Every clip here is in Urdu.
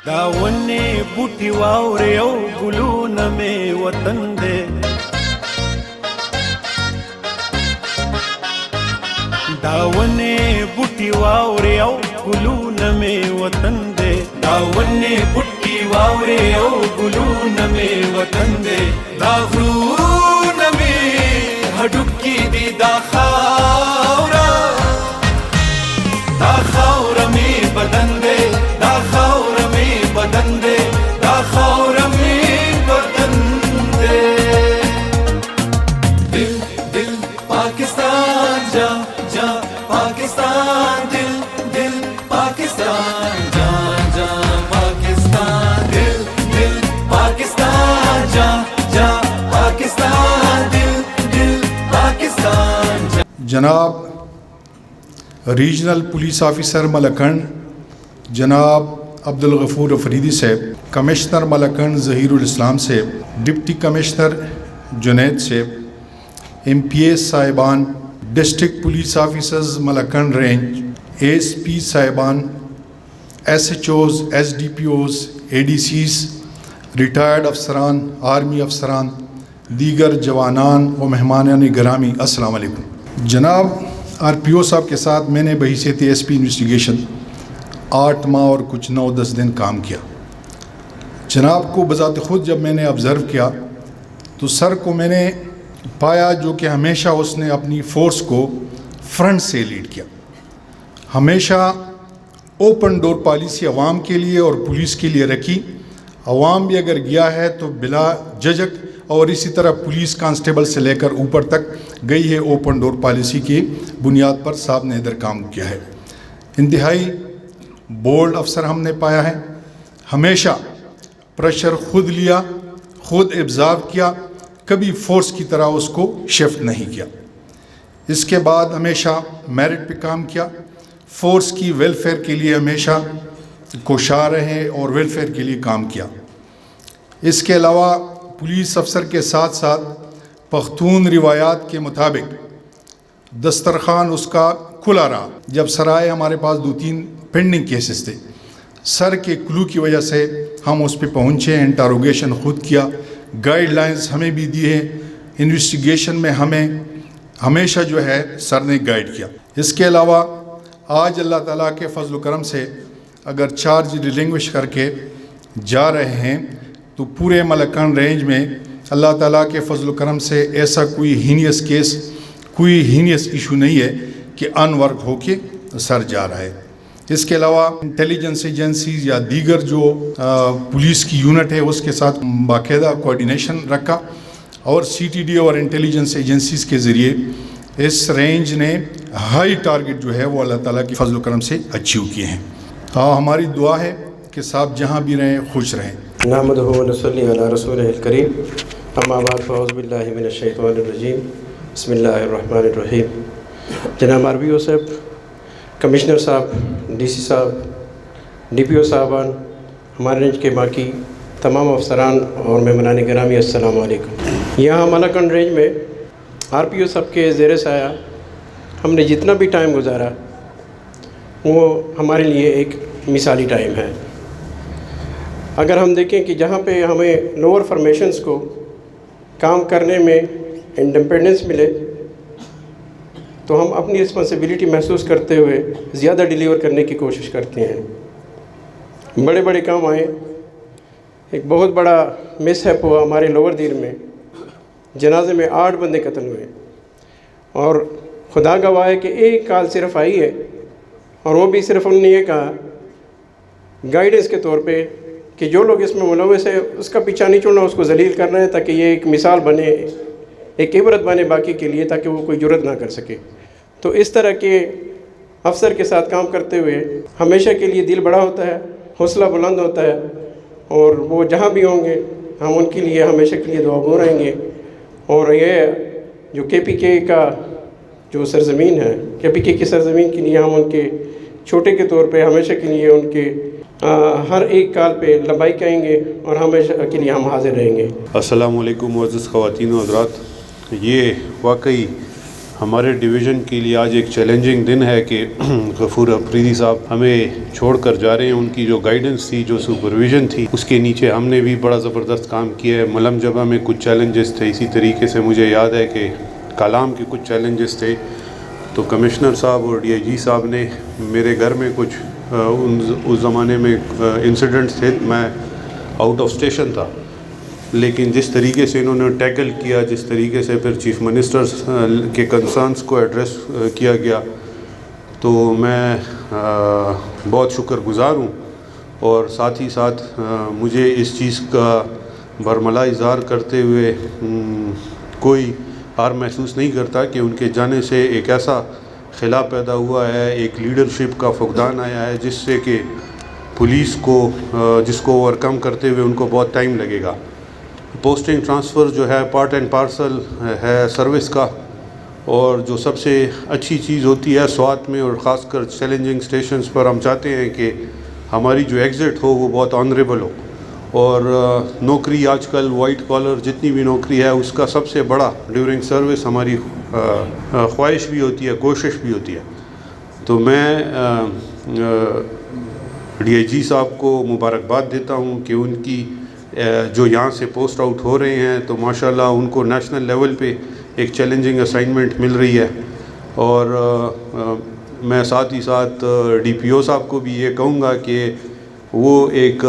داونے بوٹی واورے او گلون میں وطن دے داونے بوٹی واورے او گلون میں وطن دے داونے بوٹی واورے او گلون میں وطن دے دا غرون میں ہڈکی دی دا خاورا میں بدن دے دا خاور میں بدن دے دا خاور میں بدن دے دل دل پاکستان جا جا پاکستان دل دل پاکستان جا جا پاکستان دل دل پاکستان جا جا پاکستان دل دل پاکستان جا. جناب ریجنل پولیس آفیسر ملکنڈ جناب عبدالغفور افریدی صاحب، کمشنر ملکنڈ ظہیر الاسلام صاحب، ڈپٹی کمشنر جنید صاحب، ایم پی ایس صاحبان، district police officers Malakand range, A S P صاحبان، S H Os, S D P Os, A D Cs, retired افسران، آرمی افسران، دیگر جوانان و مہمانان گرامی، السلام علیکم. جناب آر پی او صاحب کے ساتھ میں نے بحیثیت ایس پی انویسٹیگیشن 8 ماہ اور کچھ 9-10 دن کام کیا. جناب کو بذات خود جب میں نے آبزرو کیا تو سر کو میں نے پایا جو کہ ہمیشہ اس نے اپنی فورس کو فرنٹ سے لیڈ کیا. ہمیشہ اوپن ڈور پالیسی عوام کے لیے اور پولیس کے لیے رکھی. عوام بھی اگر گیا ہے تو بلا جھجک، اور اسی طرح پولیس کانسٹیبل سے لے کر اوپر تک گئی ہے اوپن ڈور پالیسی کی بنیاد پر صاحب نے ادھر کام کیا ہے. انتہائی بولڈ افسر ہم نے پایا ہے. ہمیشہ پریشر خود لیا، خود ابزارو کیا، کبھی فورس کی طرح اس کو شفٹ نہیں کیا. اس کے بعد ہمیشہ میرٹ پہ کام کیا، فورس کی ویلفیئر کے لیے ہمیشہ کوشاں رہے اور ویلفیئر کے لیے کام کیا. اس کے علاوہ پولیس افسر کے ساتھ ساتھ پختون روایات کے مطابق دسترخوان اس کا کھلا رہا. جب سر آئے ہمارے پاس 2-3 پینڈنگ کیسز تھے. سر کے کلو کی وجہ سے ہم اس پہ پہنچے، انٹروگیشن خود کیا، گائیڈ لائنز ہمیں بھی دی ہیں. انویسٹیگیشن میں ہمیں ہمیشہ جو ہے سر نے گائیڈ کیا. اس کے علاوہ آج اللہ تعالیٰ کے فضل و کرم سے اگر چارج ریلنگوش کر کے جا رہے ہیں تو پورے ملکنڈ رینج میں اللہ تعالیٰ کے فضل و کرم سے ایسا کوئی ہینیس کیس، کوئی ہینیس ایشو نہیں ہے کہ ان ورک ہو کے سر جا رہا ہے. اس کے علاوہ انٹیلیجنس ایجنسیز یا دیگر جو پولیس کی یونٹ ہے اس کے ساتھ باقاعدہ کوارڈینیشن رکھا، اور سی ٹی ڈی اور انٹیلیجنس ایجنسیز کے ذریعے اس رینج نے ہائی ٹارگٹ جو ہے وہ اللہ تعالیٰ کی فضل و کرم سے اچیو کیے ہیں. ہماری دعا ہے کہ صاحب جہاں بھی رہیں خوش رہیں. نحمدہ و نصلی علی رسولہ الکریم، اما بعد فاعوذ باللہ من الشیطان الرجیم، بسم اللہ الرحمن الرحیم. جناب آر پی او صاحب، کمشنر صاحب، ڈی سی صاحب، ڈی پی او صاحبان، ہمارے رینج کے باقی تمام افسران اور مہمانان گرامی، السلام علیکم. یہاں ملکنڈ رینج میں آر پی او صاحب کے زیر سایہ ہم نے جتنا بھی ٹائم گزارا وہ ہمارے لیے ایک مثالی ٹائم ہے. اگر ہم دیکھیں کہ جہاں پہ ہمیں لوور فارمیشنز کو کام کرنے میں انڈیپینڈنس ملے تو ہم اپنی رسپانسبلٹی محسوس کرتے ہوئے زیادہ ڈیلیور کرنے کی کوشش کرتے ہیں. بڑے بڑے کام آئے. ایک بہت بڑا مس ہیپ ہوا ہمارے لوور دیر میں، جنازے میں 8 بندے قتل ہوئے، اور خدا گواہ ہے کہ ایک کال صرف آئی ہے، اور وہ بھی صرف انہوں نے یہ کہا گائیڈنس کے طور پہ کہ جو لوگ اس میں ملوث ہے اس کا پیچھا نہیں چھوڑنا، اس کو ذلیل کرنا ہے تاکہ یہ ایک مثال بنے، ایک عبرت بنے باقی کے لیے، تاکہ وہ کوئی جرت نہ کر سکے. تو اس طرح کے افسر کے ساتھ کام کرتے ہوئے ہمیشہ کے لیے دل بڑا ہوتا ہے، حوصلہ بلند ہوتا ہے، اور وہ جہاں بھی ہوں گے ہم ان کے لیے ہمیشہ کے لیے دعا گو رہیں گے. اور یہ جو کے پی کے کا جو سرزمین ہے، کے پی کے کی سرزمین کے لیے ہم ان کے چھوٹے کے طور پہ ہمیشہ کے لیے ان کے ہر ایک کال پہ لبائی کہیں گے، اور ہمیشہ کے لیے ہم حاضر رہیں گے. السلام علیکم معزز خواتین و حضرات. یہ واقعی ہمارے ڈویژن کے لیے آج ایک چیلنجنگ دن ہے کہ غفور افریدی صاحب ہمیں چھوڑ کر جا رہے ہیں. ان کی جو گائیڈنس تھی, جو سپرویژن تھی, اس کے نیچے ہم نے بھی بڑا زبردست کام کیا ہے. ملم جبہ میں کچھ چیلنجز تھے, اسی طریقے سے مجھے یاد ہے کہ کالام کے کچھ چیلنجز تھے. تو کمشنر صاحب اور ڈی آئی جی صاحب نے میرے گھر میں کچھ اس زمانے میں انسیڈنٹس تھے, میں آؤٹ آف اسٹیشن تھا, لیکن جس طریقے سے انہوں نے ٹیکل کیا, جس طریقے سے پھر چیف منسٹرز کے کنسرنس کو ایڈریس کیا گیا, تو میں بہت شکر گزار ہوں. اور ساتھ ہی ساتھ مجھے اس چیز کا برملا اظہار کرتے ہوئے کوئی ہار محسوس نہیں کرتا کہ ان کے جانے سے ایک ایسا خلا پیدا ہوا ہے, ایک لیڈرشپ کا فقدان آیا ہے, جس سے کہ پولیس کو جس کو اوور کم کرتے ہوئے ان کو بہت ٹائم لگے گا. پوسٹنگ ٹرانسفر جو ہے پارٹ اینڈ پارسل ہے سروس کا, اور جو سب سے اچھی چیز ہوتی ہے سوات میں اور خاص کر چیلنجنگ اسٹیشنز پر, ہم چاہتے ہیں کہ ہماری جو ایگزٹ ہو وہ بہت آنریبل ہو. اور نوکری آج کل وائٹ کالر جتنی بھی نوکری ہے اس کا سب سے بڑا ڈیورنگ سروس ہماری خواہش بھی ہوتی ہے, کوشش بھی ہوتی ہے. تو میں ڈی آئی جی صاحب کو مبارکباد دیتا ہوں کہ ان کی جو یہاں سے پوسٹ آؤٹ ہو رہے ہیں تو ماشاءاللہ ان کو نیشنل لیول پہ ایک چیلنجنگ اسائنمنٹ مل رہی ہے. اور میں ساتھ ہی ساتھ ڈی پی او صاحب کو بھی یہ کہوں گا کہ وہ ایک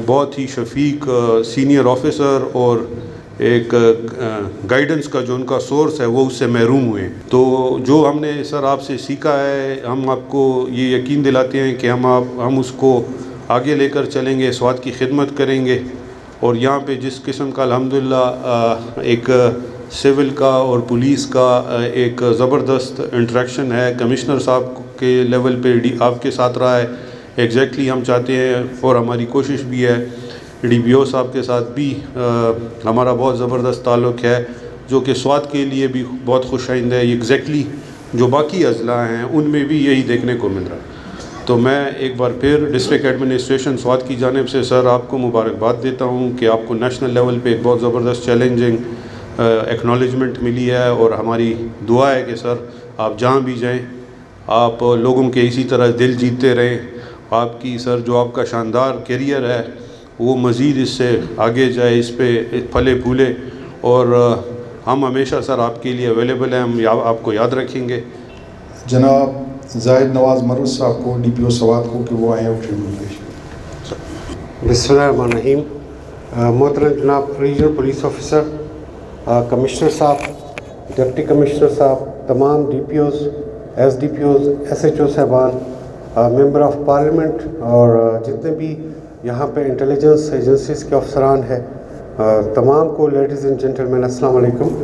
بہت ہی شفیق سینئر آفیسر اور ایک گائیڈنس کا جو ان کا سورس ہے وہ اس سے محروم ہوئے. تو جو ہم نے سر آپ سے سیکھا ہے, ہم آپ کو یہ یقین دلاتے ہیں کہ ہم اس کو آگے لے کر چلیں گے, سوات کی خدمت کریں گے. اور یہاں پہ جس قسم کا الحمدللہ ایک سول کا اور پولیس کا ایک زبردست انٹریکشن ہے, کمشنر صاحب کے لیول پہ آپ کے ساتھ رہا ہے, ایگزیکٹلی ہم چاہتے ہیں اور ہماری کوشش بھی ہے ڈی پی او صاحب کے ساتھ بھی ہمارا بہت زبردست تعلق ہے, جو کہ سوات کے لیے بھی بہت خوش آئند ہے. ایگزیکٹلی جو باقی اضلاع ہیں ان میں بھی یہی دیکھنے کو مل رہا ہے. تو میں ایک بار پھر ڈسٹرکٹ ایڈمنسٹریشن سوات کی جانب سے سر آپ کو مبارکباد دیتا ہوں کہ آپ کو نیشنل لیول پہ ایک بہت زبردست چیلنجنگ ایکنالجمنٹ ملی ہے. اور ہماری دعا ہے کہ سر آپ جہاں بھی جائیں آپ لوگوں کے اسی طرح دل جیتتے رہیں. آپ کی سر جو آپ کا شاندار کیریئر ہے وہ مزید اس سے آگے جائے, اس پہ پھلے پھولے. اور ہم ہمیشہ سر آپ کے لیے اویلیبل ہیں, ہم آپ کو یاد رکھیں گے. جناب زاہد نواز مرز صاحب کو, ڈی پی او سوات کو, کہ وہ آئیں اور ٹریبیوٹ پیش کریں. بسم اللہ الرحمن الرحیم. محترم جناب ریجنل پولیس آفیسر, کمشنر صاحب, ڈپٹی کمشنر صاحب, تمام D P Os, S D P Os, S H O صاحبان, ممبر آف پارلیمنٹ, اور جتنے بھی یہاں پہ انٹیلیجنس ایجنسیز کے افسران ہیں, تمام کو لیڈیز اینڈ جینٹلمین السلام علیکم.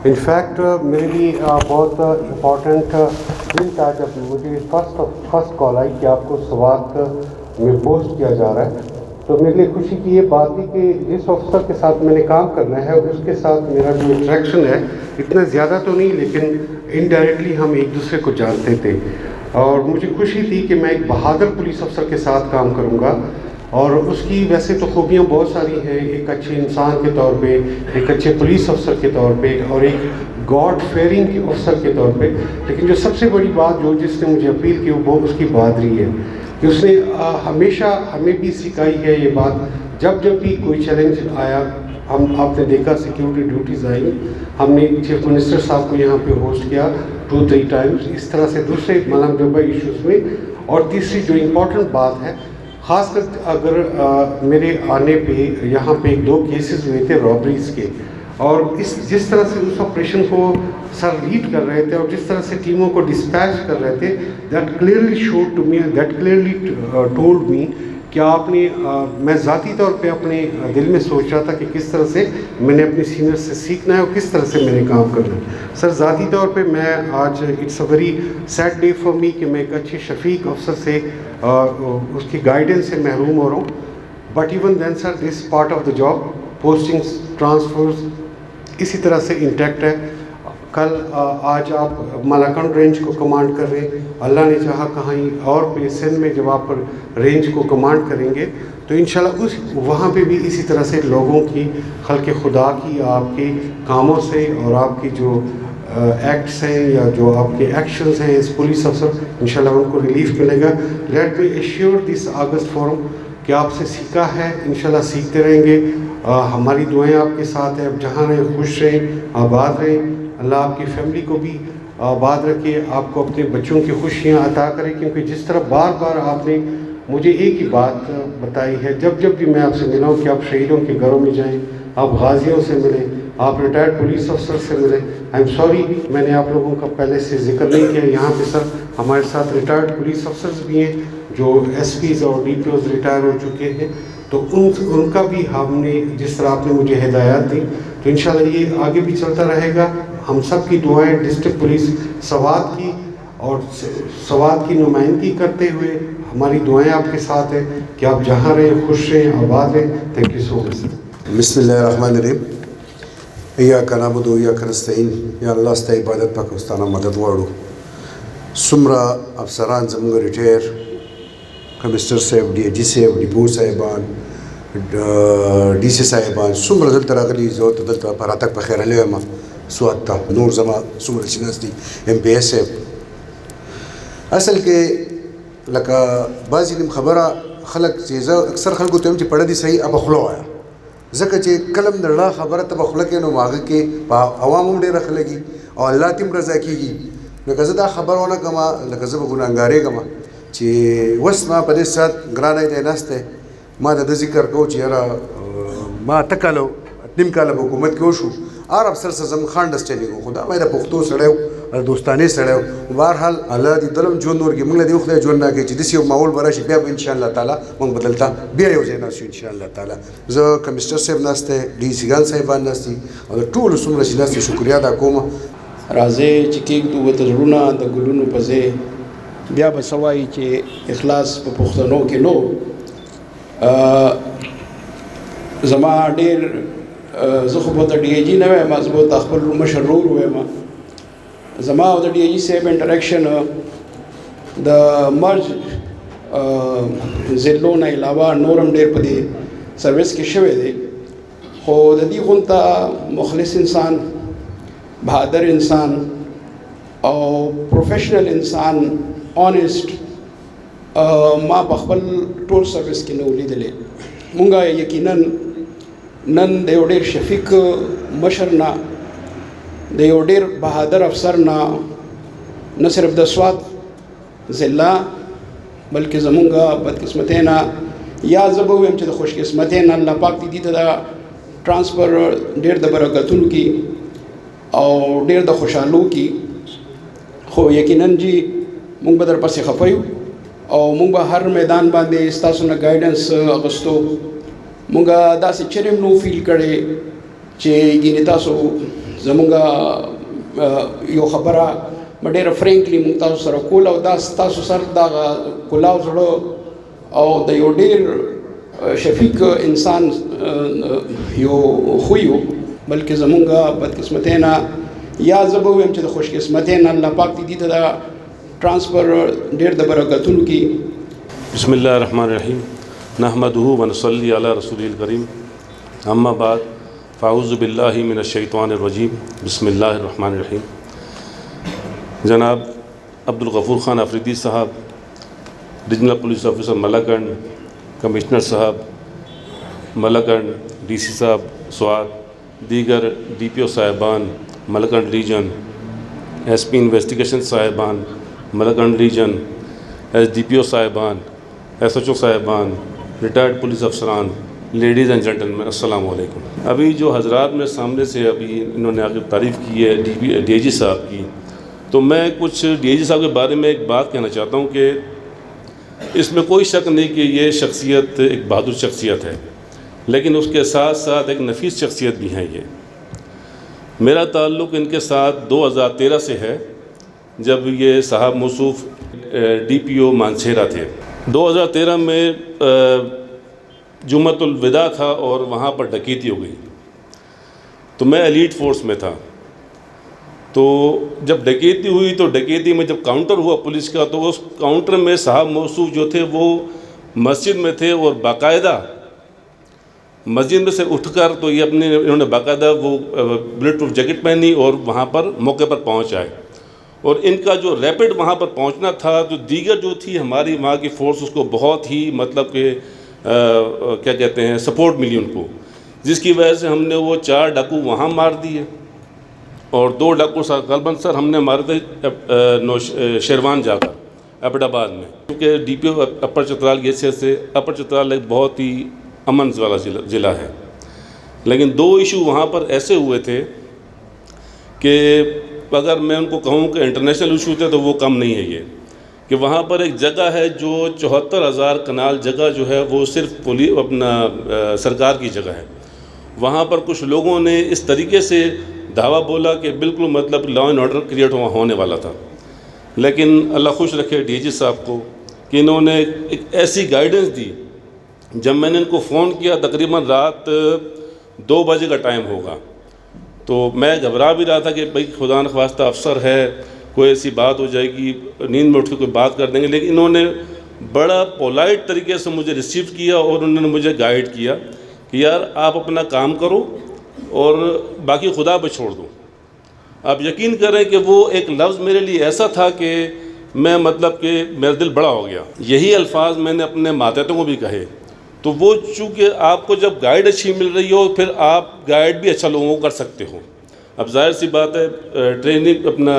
انفیکٹ میرے لیے بہت امپورٹنٹ دن تھا جب مجھے فرسٹ کال آئی کہ آپ کو سوات میں پوسٹ کیا جا رہا ہے. تو میرے لیے خوشی کی یہ بات تھی کہ جس افسر کے ساتھ میں نے کام کرنا ہے اس کے ساتھ میرا جو انٹریکشن ہے اتنا زیادہ تو نہیں, لیکن انڈائریکٹلی ہم ایک دوسرے کو جانتے تھے. اور مجھے خوشی تھی کہ میں ایک بہادر پولیس افسر کے ساتھ کام کروں گا. اور اس کی ویسے تو خوبیاں بہت ساری ہیں, ایک اچھے انسان کے طور پہ, ایک اچھے پولیس افسر کے طور پہ, اور ایک گاڈ فیئرنگ کے افسر کے طور پہ. لیکن جو سب سے بڑی بات جس نے مجھے اپیل کی وہ اس کی بہادری ہے کہ اس نے ہمیشہ ہمیں بھی سکھائی ہے یہ بات. جب بھی کوئی چیلنج آیا, آپ نے دیکھا سیکیورٹی ڈیوٹیز آئی, ہم نے چیف منسٹر صاحب کو یہاں پہ ہوسٹ کیا 2-3 ٹائمز, اس طرح سے دوسرے ملم جبہ ایشوز میں. اور تیسری جو امپورٹنٹ بات ہے, خاص کر اگر میرے آنے پہ یہاں پہ 2 کیسز ہوئے تھے رابریز کے, اور جس طرح سے اس آپریشن کو سر لیڈ کر رہے تھے اور جس طرح سے ٹیموں کو ڈسپیچ کر رہے تھے, دیٹ کلیئرلی ٹولڈ می کہ آپ نے, میں ذاتی طور پہ اپنے دل میں سوچ رہا تھا کہ کس طرح سے میں نے اپنے سینئر سے سیکھنا ہے اور کس طرح سے میں نے کام کرنا ہے. سر ذاتی طور پہ میں آج it's a very sad day for me کہ میں ایک اچھے شفیق افسر سے اس کی گائیڈنس سے محروم ہو رہا ہوں. But even then sir this part of the job, postings, transfers اسی طرح سے انٹیکٹ ہے. کل آج آپ مالاکنڈ رینج کو کمانڈ کر رہے ہیں, اللہ نے چاہا کہیں اور پہ سندھ میں جب آپ رینج کو کمانڈ کریں گے تو انشاءاللہ وہاں پہ بھی اسی طرح سے لوگوں کی, خلق خدا کی, آپ کے کاموں سے اور آپ کی جو ایکٹس ہیں یا جو آپ کے ایکشنز ہیں اس پولیس افسر، انشاءاللہ ان کو ریلیف ملے گا. لیٹ می ایشیور دس اگست فورم کہ آپ سے سیکھا ہے، انشاءاللہ سیکھتے رہیں گے. ہماری دعائیں آپ کے ساتھ ہیں. آپ جہاں رہیں خوش رہیں، آباد رہیں. اللہ آپ کی فیملی کو بھی آباد رکھے، آپ کو اپنے بچوں کی خوشیاں عطا کرے. کیونکہ جس طرح بار بار آپ نے مجھے ایک ہی بات بتائی ہے جب بھی میں آپ سے ملا ہوں کہ آپ شہیدوں کے گھروں میں جائیں، آپ غازیوں سے ملیں، آپ ریٹائرڈ پولیس افسر سے ملیں. آئی ایم سوری میں نے آپ لوگوں کا پہلے سے ذکر نہیں کیا. یہاں پہ سر ہمارے ساتھ ریٹائرڈ پولیس افسرز بھی ہیں جو ایس پیز اور ڈی پی اوز ریٹائر ہو چکے ہیں. تو ان کا بھی ہم نے جس طرح آپ نے مجھے ہدایات دی تو انشاءاللہ یہ آگے بھی چلتا رہے گا. ہم سب کی دعائیں ڈسٹرکٹ پولیس سوات کی اور سوات کی نمائندگی کرتے ہوئے ہماری دعائیں آپ کے ساتھ ہیں کہ آپ جہاں رہیں خوش رہیں، آباد رہیں. تھینک یو سو مچ. بسم اللہ الرحمن الرحیم. ایاک نعبد و ایاک نستعین. یا اللہ ستا عبادت پاک استانہ مدد واړو. سمرا افسران زموږ ریټایر کمشنر صاحب، ڈی جی صاحب، ډیپو صاحبان، ڈی سی صاحبان څومره دلته راغلي، زه ورته دلته په راتګ په خیر راغلی یم سوات ته. نور زما څومره چې ناست دي ایم پی ایس صاحب. اصل کې لکه بعضې نیم خبره خلک چې زه اکثر خلکو ته یم چې پړه دي صحیح اب خوله وایه، ځکه چې کله هم د رڼا خبره ته به خوله کوې نو هغه کې په عوام هم ډېره ښه لګي او الله ته هم رضا کېږي. لکه زه دا خبره ونه کړم لکه زه به ګناهګارېږم چې اوس ما په دې ساعت ګرانی دی ناست دی، ما د ده ذکر کوو چې یاره ما اته کاله نیم کاله په حکومت کې وشو، هر افسر سره زموږ ښه انډرسټینډینګ و، خو دا مې د پښتو سړی و او دوستانې سړی و. بهرحال الله دې دلم ژوند ورکړي، موږ له دې خدای ژوند راکړي چې داسې یو ماحول به راشي، بیا به انشاءالله تعالی موږ به دلته بیا یو ځای ناست یو انشاءالله تعالی. زه کمشنر صاحب ناست دی، ډي سیګان صاحبان ناست دي او د ټولو څومره چې ناست دي شکریا ادا کوم. راځئ چې کېږدو ورته زړونه د ګلونو په ځای. بیا به څه وایي چې اخلاص په پښتنو کې نو. زما ډېر زه خو به د ډي ای جي نه وایم، زه به د خپل مشر ورور وایم. زما او د ډي ای جي صاحب انټریکشن د مرج ضلعو نه علاوه نور هم ډېر په دې سروس کې شوی دی. خو د دې غونته مخلص انسان، بہادر انسان او پروفیشنل انسان، آنیسٹ ما په خپل ټول سروس کې نه و لیدلی. مونږ یقیناً نن د یو ډېر شفیق مشر نه، د یو ډېر بهادر افسر نه صرف د سوات ضلع بلکې زمونږ بدقسمتۍ نه یا زه به ویم چې د خوشقسمتۍ نه الله پاک دې ته دا ټرانسفر ډېر د برکتونو کې او ډېر د خوشحالو کې. خو یقیناً جی مونږ به در پسې خفه یو او مونږ به هر میدان باندې ستاسو نه ګایډنس اخیستو. مونږ داسې چرې هم نو فیل کړی چې ګینې تاسو زمونږ یو خبره به ډېره فرینکلی مونږ تاسو سره کول او دا ستاسو سره دغه کلاو زړه او د یو ډېر شفیق انسان یو خوی و، بلکې زمونږ بدقسمتۍ نه یا زه به ویم چې د خوشقسمتۍ نه الله پاک دې ته دا ټرانسفر ډېر د برکتونو کې. بسم اللہ الرحمن الرحیم. نحمدہ ونصلی علی رسول الکریم. اما بعد فاعوذ باللہ من الشیطان الرجیم. بسم اللہ الرحمن الرحیم. جناب عبدالغفور خان افریدی صاحب، regional police officer Malakand, commissioner صاحب ملاکنڈ، ڈی سی صاحب سوات، دیگر ڈی پی او صاحبان Malakand region, S P investigation صاحبان Malakand region, S D P O صاحبان، ایس ایچ او صاحبان، ریٹائرڈ پولیس افسران، لیڈیز اینڈ جنٹلمین، السلام علیکم. ابھی جو حضرات میں سامنے سے ابھی انہوں نے آگے تعریف کی ہے ڈی اے جی صاحب کی، تو میں کچھ ڈی اے جی صاحب کے بارے میں ایک بات کہنا چاہتا ہوں کہ اس میں کوئی شک نہیں کہ یہ شخصیت ایک بہادر شخصیت ہے، لیکن اس کے ساتھ ساتھ ایک نفیس شخصیت بھی ہیں. یہ میرا تعلق ان کے ساتھ 2013 سے ہے، جب یہ صاحب موصوف ڈی پی او مانسہرہ تھے. 2013 میں جمعۃ الوداع تھا اور وہاں پر ڈکیتی ہو گئی، تو میں ایلیٹ فورس میں تھا. تو جب ڈکیتی ہوئی تو ڈکیتی میں جب کاؤنٹر ہوا پولیس کا، تو اس کاؤنٹر میں صاحب موصوف جو تھے وہ مسجد میں تھے اور باقاعدہ مسجد میں سے اٹھ کر تو یہ انہوں نے باقاعدہ وہ بلٹ پروف جیکٹ پہنی اور وہاں پر موقع پر پہنچ آئے، اور ان کا جو ریپڈ وہاں پر پہنچنا تھا، جو دیگر جو تھی ہماری وہاں کی فورس، اس کو بہت ہی مطلب کہ کیا کہتے ہیں سپورٹ ملی ان کو، جس کی وجہ سے ہم نے وہ 4 ڈاکو وہاں مار دیے، اور 2 ڈاکو غالباً سر ہم نے مارے تھے شیروان جا کر ایبٹ آباد میں، کیونکہ ڈی پی او اپر چترال کی حیثیت سے اپر چترال ایک بہت ہی امن والا ضلع ہے، لیکن 2 ایشو وہاں پر ایسے ہوئے تھے کہ اگر میں ان کو کہوں کہ انٹرنیشنل ایشو تھے تو وہ کم نہیں ہے یہ، کہ وہاں پر ایک جگہ ہے جو 74,000 کنال جگہ جو ہے وہ صرف سرکار کی جگہ ہے، وہاں پر کچھ لوگوں نے اس طریقے سے دعویٰ بولا کہ بالکل مطلب لا اینڈ آرڈر کریٹ ہونے والا تھا، لیکن اللہ خوش رکھے ڈی جی صاحب کو کہ انہوں نے ایک ایسی گائیڈنس دی، جب میں نے ان کو فون کیا تقریباً رات 2 بجے کا ٹائم ہوگا، تو میں گھبرا بھی رہا تھا کہ بھائی خدا نخواستہ افسر ہے، کوئی ایسی بات ہو جائے گی، نیند میں اٹھ کے کوئی بات کر دیں گے، لیکن انہوں نے بڑا پولائٹ طریقے سے مجھے ریسیو کیا اور انہوں نے مجھے گائیڈ کیا کہ یار آپ اپنا کام کرو اور باقی خدا پہ چھوڑ دو۔ آپ یقین کریں کہ وہ ایک لفظ میرے لیے ایسا تھا کہ میں مطلب کہ میرا دل بڑا ہو گیا، یہی الفاظ میں نے اپنے ماتحتوں کو بھی کہے، تو وہ چونکہ آپ کو جب گائیڈ اچھی مل رہی ہو پھر آپ گائیڈ بھی اچھا لوگوں کو کر سکتے ہو۔ اب ظاہر سی بات ہے ٹریننگ اپنا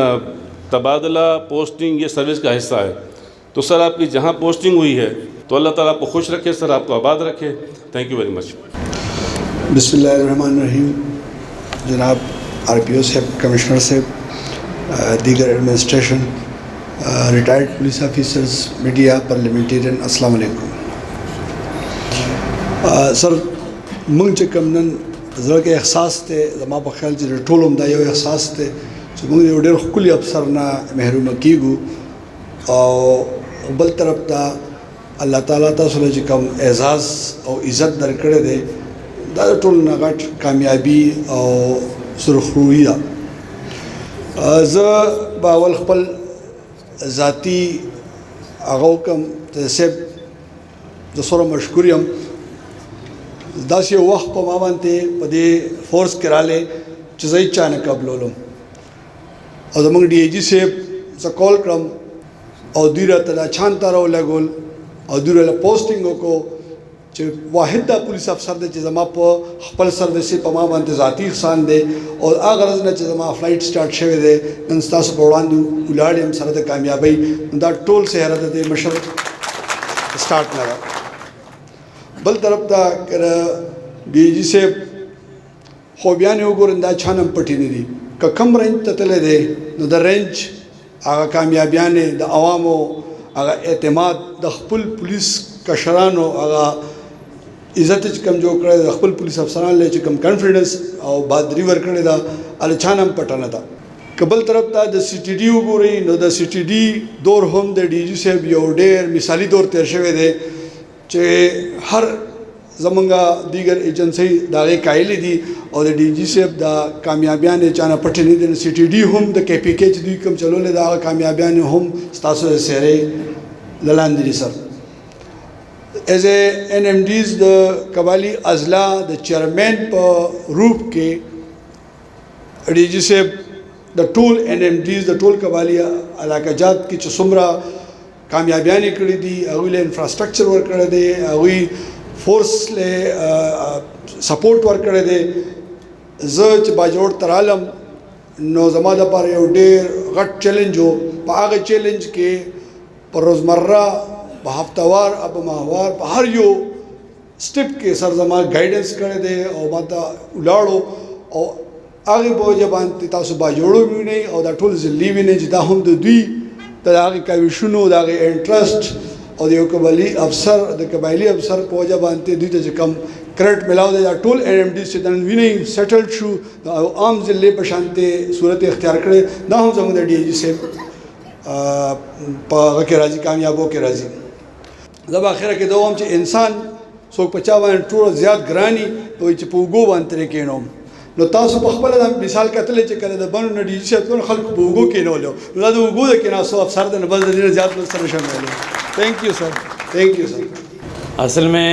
تبادلہ پوسٹنگ یہ سروس کا حصہ ہے، تو سر آپ کی جہاں پوسٹنگ ہوئی ہے تو اللہ تعالیٰ آپ کو خوش رکھے، سر آپ کو آباد رکھے، تھینک یو ویری مچ۔ بسم اللہ الرحمن الرحیم۔ جناب آر پی او صاحب، کمشنر صاحب، دیگر administration, retired police officers, media, parliamentarian, السلام علیکم۔ سر منگ چکمنن زړه کې احساس ته زما په خیال چې ټول هم دا یو احساس ته چې موږ یو ډېر ښکلي افسر نه محرومه کیږو، او بل طرف ته الله تعالی تاسو له چې کوم اعزاز او عزت درکړی دی دا د ټولو نه غټ کامیابي او سرخرویي ده۔ زه به اول خپل ذاتي هغه وکړم چې صاحب زه سره مشکور یم، داسې یو وخت په ما باندې په دې فورس کې رالی چې زه هېچا نه قبلولم، او زموږ ډي آی جي صاحب زه کال کړم او دوی راته دا چھان ته راولګول او دوی راله پوسټینګ وکړو چې واحد دا پولیس افسر دی چې زما په خپل سروس په ما باندې ذاتي احسان دی، او هغه ورځ نه چې زما فلایټ سټارټ شوی دی نن ستاسو په وړاندې ولاړ یم سره د کامیابۍ، دا ټول سهره د دې مشر سټارټ نه ده۔ بل طرف ته که ډي جي صاحب خو بیا نه وګورئ دا چھان هم پټې نه دي، که کم رینج ته تللی دی نو د رینج هغه کامیابیانې د عوامو هغه اعتماد د خپل پولیس کشرانو هغه عزت چې کوم جوړ کړی د خپل پولیس افسرانو له چې کوم کانفیډنس او بهادري ورکړې ده هغه چھان هم پټه نه ده۔ که بل طرف ته د سی ټي ډي وګورئ نو د سی ټي ډي دور هم د ډي جي صاحب یو ډېر مثالي دور تیر شوی دی چې هر زمونږ دیگر ایجنسی د هغې قایلې دي، او د ډي جي صاحب د کامیابیانې چا نه پټې نه دي، سی ټي ډي هم د کے پی کے چې دوی کوم چلولی د هغه کامیابیانې هم ستاسو د څېرې له لاندې دي۔ سر ایز اے این ایم ډیز د قبایلي اضلاع د چیئرمین په روپ کې ډي جي صاحب د ټول این ایم ډیز د ټول قبایلي علاقه جات کې چې څومره کامیابیانې کړي دي، هغوی له انفراسټرکچر ورکړی دی، هغوی فورس له سپورټ ورکړی دی۔ زه چې باجوړ ته رالم نو زما دپاره یو ډېر غټ چیلنج و، په هغه چیلنج کې په روزمره په هفتهوار او په ماهوار په هر یو سټپ کې سر زما ګایډنس کړی دی او ما ته ولاړو، او هغې په وجه باندې تاسو باجوړو وینئ او دا ټول ضلعي وینئ چې دا هم د دوی د هغې کاوشونو د هغې انټرسټ او د یو قبایلي افسر د قبایلي افسر په وجه باندې دوی ته چې کوم کریډټ میلاو دی، دا ټول این ایم ډي چې نن وینئ سیټلډ شو، د عام ضلع په شانتې صورت اختیار کړی، دا هم زموږ د ډي آی جي صاحب په هغه کې راځي، کامیابو کې راځي۔ زه به اخره کې دا وایم چې انسان څوک په چا باندې ټوله زیات ګراني وایي چې په اوږو باندې ترې کښېنوم، نو تاسو په خپله دا مثال کتلی چې کله د بنو نه ډي جي صاحب ټول خلکو په اوږو کښېنولو، نو دا د اوږو د کښېناستو افسر دی، نو بس د دې نه زیات بل څه نشم ویلی۔ Thank you sir, thank you sir. اصل میں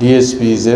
DSPs,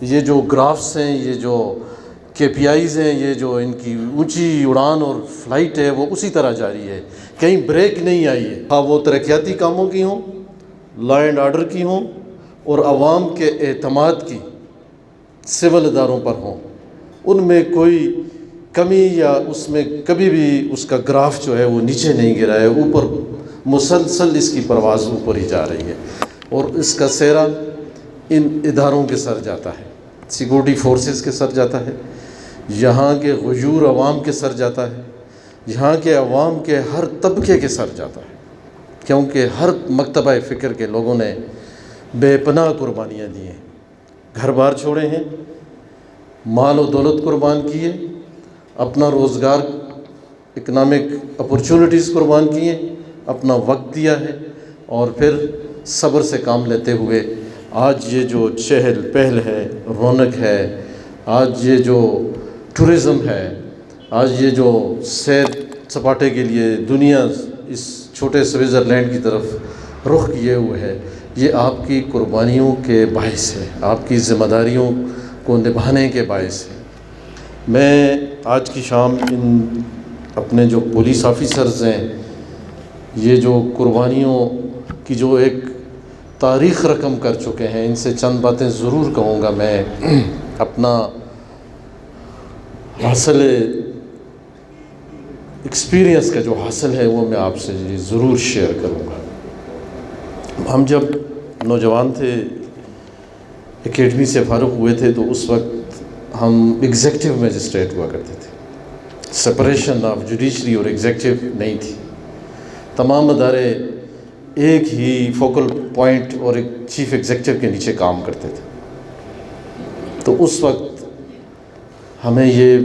یہ جو گرافس ہیں، یہ جو KPIs ہیں، یہ جو ان کی اونچی اڑان اور فلائٹ ہے وہ اسی طرح جاری ہے، کہیں بریک نہیں آئی ہے، خواہ وہ ترقیاتی کاموں کی ہوں، لا اینڈ آرڈر کی ہوں، اور عوام کے اعتماد کی سول اداروں پر ہوں، ان میں کوئی کمی یا اس میں کبھی بھی اس کا گراف جو ہے وہ نیچے نہیں گرا ہے، اوپر مسلسل اس کی پرواز اوپر ہی جا رہی ہے، اور اس کا سہرا ان اداروں کے سر جاتا ہے، سیکورٹی فورسز کے سر جاتا ہے، یہاں کے غیور عوام کے سر جاتا ہے، یہاں کے عوام کے ہر طبقے کے سر جاتا ہے، کیونکہ ہر مکتبہ فکر کے لوگوں نے بے پناہ قربانیاں دی ہیں، گھر بار چھوڑے ہیں، مال و دولت قربان کیے، اپنا روزگار اکنامک اپرچونٹیز قربان کیے، اپنا وقت دیا ہے، اور پھر صبر سے کام لیتے ہوئے آج یہ جو چہل پہل ہے، رونق ہے، آج یہ جو ٹورزم ہے، آج یہ جو سیر سپاٹے کے لیے دنیا اس چھوٹے سوئٹزرلینڈ کی طرف رخ کیے ہوئے ہے، یہ آپ کی قربانیوں کے باعث ہے، آپ کی ذمہ داریوں کو نبھانے کے باعث ہے۔ میں آج کی شام ان اپنے جو پولیس آفیسرز ہیں، یہ جو قربانیوں کی جو ایک تاریخ رقم کر چکے ہیں، ان سے چند باتیں ضرور کہوں گا۔ میں اپنا حاصل ایکسپیرینس کا جو حاصل ہے وہ میں آپ سے ضرور شیئر کروں گا۔ ہم جب نوجوان تھے، اکیڈمی سے فارغ ہوئے تھے، تو اس وقت ہم ایگزیکٹو میجسٹریٹ ہوا کرتے تھے، سپریشن آف جوڈیشری اور ایگزیکٹو نہیں تھی، تمام ادارے ایک ہی فوکل پوائنٹ اور ایک چیف ایگزیکٹو کے نیچے کام کرتے تھے۔ تو اس وقت ہمیں یہ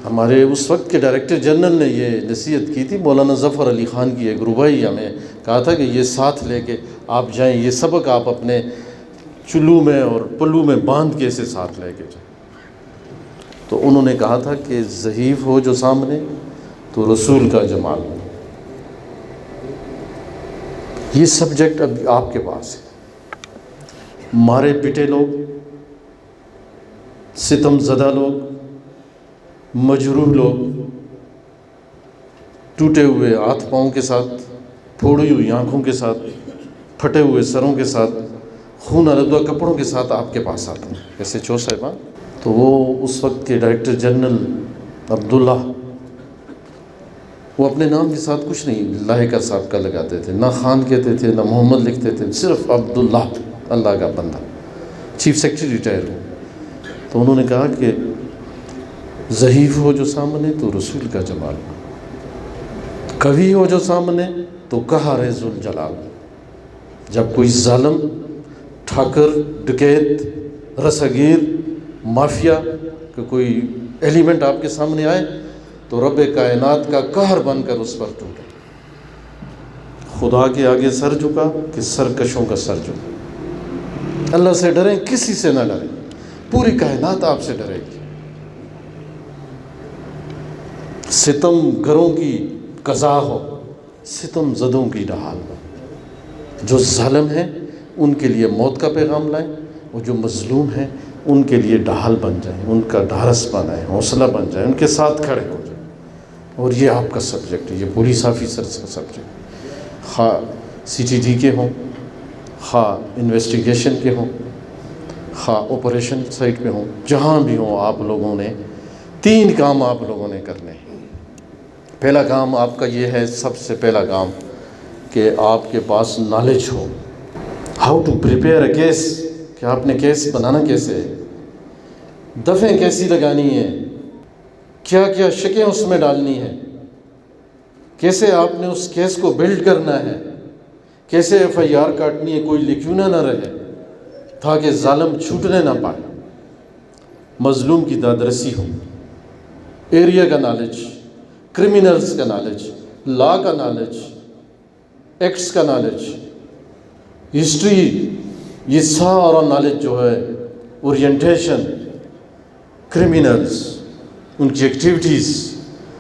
ہمارے اس وقت کے ڈائریکٹر جنرل نے یہ نصیحت کی تھی، مولانا ظفر علی خان کی ایک رباعی ہمیں کہا تھا کہ یہ ساتھ لے کے آپ جائیں، یہ سبق آپ اپنے چلو میں اور پلو میں باندھ کے اسے ساتھ لے کے جائیں۔ تو انہوں نے کہا تھا کہ ضعیف ہو جو سامنے تو رسول کا جمال ہو۔ یہ سبجیکٹ اب آپ کے پاس ہے۔ مارے پٹے لوگ، ستم زدہ لوگ، مجروح لوگ، ٹوٹے ہوئے ہاتھ پاؤں کے ساتھ، پھوڑی ہوئی آنکھوں کے ساتھ، پھٹے ہوئے سروں کے ساتھ، خون آلودہ کپڑوں کے ساتھ آپ کے پاس آتے ہیں ایسے چو صاحبان۔ تو وہ اس وقت کے ڈائریکٹر جنرل عبداللہ، وہ اپنے نام کے ساتھ کچھ نہیں لاہقہ صاحب کا لگاتے تھے، نہ خان کہتے تھے، نہ محمد لکھتے تھے، صرف عبداللہ، اللہ کا بندہ، چیف سیکرٹری ریٹائر ہو۔ تو انہوں نے کہا کہ ضعیف ہو جو سامنے تو رسول کا جمال ہو، قوی ہو جو سامنے تو قہر ذوالجلال۔ جب کوئی ظالم، ٹھاکر، ڈکیت، رساگیر، مافیا کا کوئی ایلیمنٹ آپ کے سامنے آئے تو رب کائنات کا قہر بن کر اس پر ٹوٹے۔ خدا کے آگے سر جھکا کہ سرکشوں کا سر جھکا۔ اللہ سے ڈریں، کسی سے نہ ڈریں، پوری کائنات آپ سے ڈرے گی۔ ستم گروں کی قضا ہو، ستم زدوں کی ڈھال ہو۔ جو ظالم ہیں ان کے لیے موت کا پیغام لائیں، اور جو مظلوم ہیں ان کے لیے ڈھال بن جائیں، ان کا ڈھارس بنائیں، حوصلہ بن جائیں، ان کے ساتھ کھڑے ہو جائیں۔ اور یہ آپ کا سبجیکٹ ہے، یہ پولیس آفیسرز کا سبجیکٹ، خواہ CTD کے ہوں، خواہ انویسٹیگیشن کے ہوں، خواہ آپریشن سائٹ پہ ہوں، جہاں بھی ہوں، آپ لوگوں نے 3 کام آپ لوگوں نے کرنے ہیں۔ پہلا کام آپ کا یہ ہے، سب سے پہلا کام، کہ آپ کے پاس نالج ہو، how to prepare a case, کہ آپ نے کیس بنانا کیسے ہے، دفعیں کیسی لگانی ہیں، کیا کیا شکیں اس میں ڈالنی ہیں، کیسے آپ نے اس کیس کو بلڈ کرنا ہے، کیسے FIR کاٹنی ہے، کوئی لیکیونہ نہ رہے تاکہ ظالم چھوٹنے نہ پائے، مظلوم کی دادرسی ہو، ایریا کا نالج، کرمینلز کا نالج، لا کا نالج، ایکٹس کا نالج، ہسٹری، یہ سارا نالج جو ہے، اورینٹیشن، کرمینلز، ان کی ایکٹیویٹیز،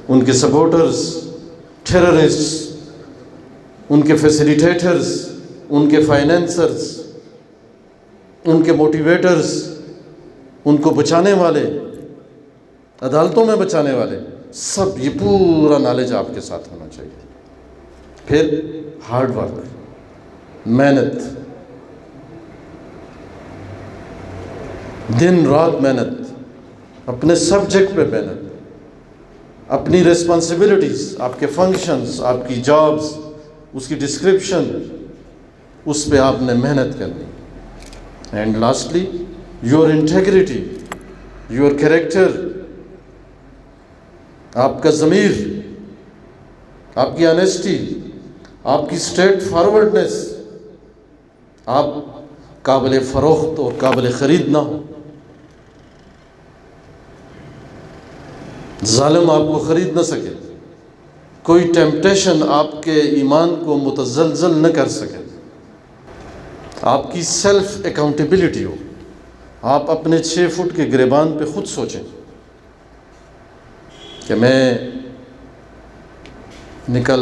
ان کے سپورٹرز، ٹیررسٹ، ان کے فیسیلیٹیٹرز، ان کے فائنینسرز، ان کے موٹیویٹرز، ان کے فیسیلیٹیٹرز، ان کے فائنینسرز، ان کے فیسیلیٹیٹرز، ان کے فیسیلیٹیٹرز، ان کے فائنینسرز، ان کے موٹیویٹرز، ان کے فائنینسرز، ان کے فیسیلیٹیٹرز، ان کے موٹیویٹرز، ان کے فائنینسرز، ان کو بچانے والے، عدالتوں میں بچانے والے، سب یہ پورا نالج آپ کے ساتھ ہونا چاہیے۔ پھر ہارڈ ورک، محنت، دن رات محنت، اپنے سبجیکٹ پہ محنت، اپنی ریسپانسبلٹیز، آپ کے فنکشنز، آپ کی جابز، اس کی ڈسکرپشن، اس پہ آپ نے محنت کرنی۔ And lastly your integrity, your character, آپ کا ضمیر، آپ کی آنیسٹی، آپ کی اسٹریٹ فارورڈنس، آپ قابل فروخت اور قابل خرید نہ ہو۔ ظالم آپ کو خرید نہ سکے، کوئی ٹیمپٹیشن آپ کے ایمان کو متزلزل نہ کر سکے۔ آپ کی سیلف اکاؤنٹیبلٹی ہو، آپ اپنے 6 فٹ کے گریبان پہ خود سوچیں کہ میں نکل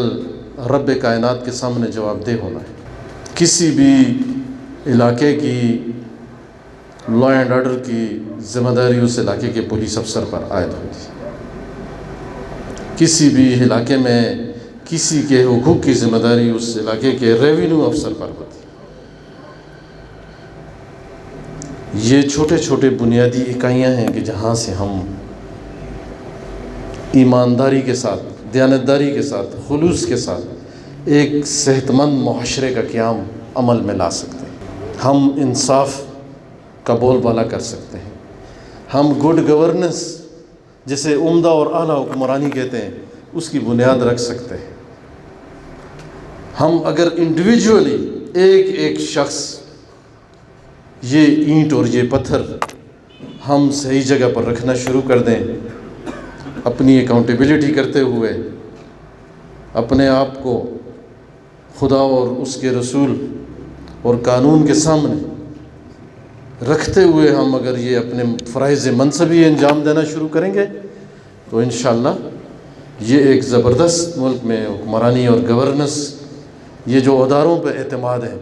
رب کائنات کے سامنے جواب دہ ہونا ہے۔ کسی بھی علاقے کی لا اینڈ آرڈر کی ذمہ داری اس علاقے کے پولیس افسر پر عائد ہوتی ہے۔ کسی بھی علاقے میں کسی کے حقوق کی ذمہ داری اس علاقے کے ریونیو افسر پر ہوتی ہے۔ یہ چھوٹے چھوٹے بنیادی اکائیاں ہیں کہ جہاں سے ہم ایمانداری کے ساتھ، دیانتداری کے ساتھ، خلوص کے ساتھ ایک صحت مند معاشرے کا قیام عمل میں لا سکتے ہیں۔ ہم انصاف کا بول بالا کر سکتے ہیں، ہم گڈ گورننس جسے عمدہ اور اعلیٰ حکمرانی کہتے ہیں اس کی بنیاد رکھ سکتے ہیں۔ ہم اگر انڈیویجولی ایک ایک شخص یہ اینٹ اور یہ پتھر ہم صحیح جگہ پر رکھنا شروع کر دیں، اپنی اکاؤنٹیبلٹی کرتے ہوئے، اپنے آپ کو خدا اور اس کے رسول اور قانون کے سامنے رکھتے ہوئے ہم اگر یہ اپنے فرائض منصبی انجام دینا شروع کریں گے تو انشاءاللہ یہ ایک زبردست ملک میں حکمرانی اور گورننس، یہ جو اداروں پہ اعتماد ہے،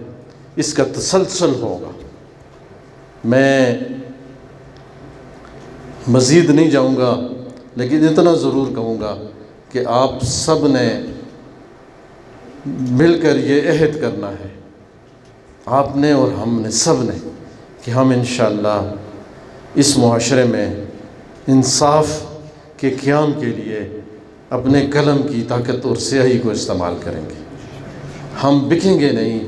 اس کا تسلسل ہوگا۔ میں مزید نہیں جاؤں گا، لیکن اتنا ضرور کہوں گا کہ آپ سب نے مل کر یہ عہد کرنا ہے، آپ نے اور ہم نے، سب نے، کہ ہم انشاءاللہ اس معاشرے میں انصاف کے قیام کے لیے اپنے قلم کی طاقت اور سیاہی کو استعمال کریں گے۔ ہم بکیں گے نہیں،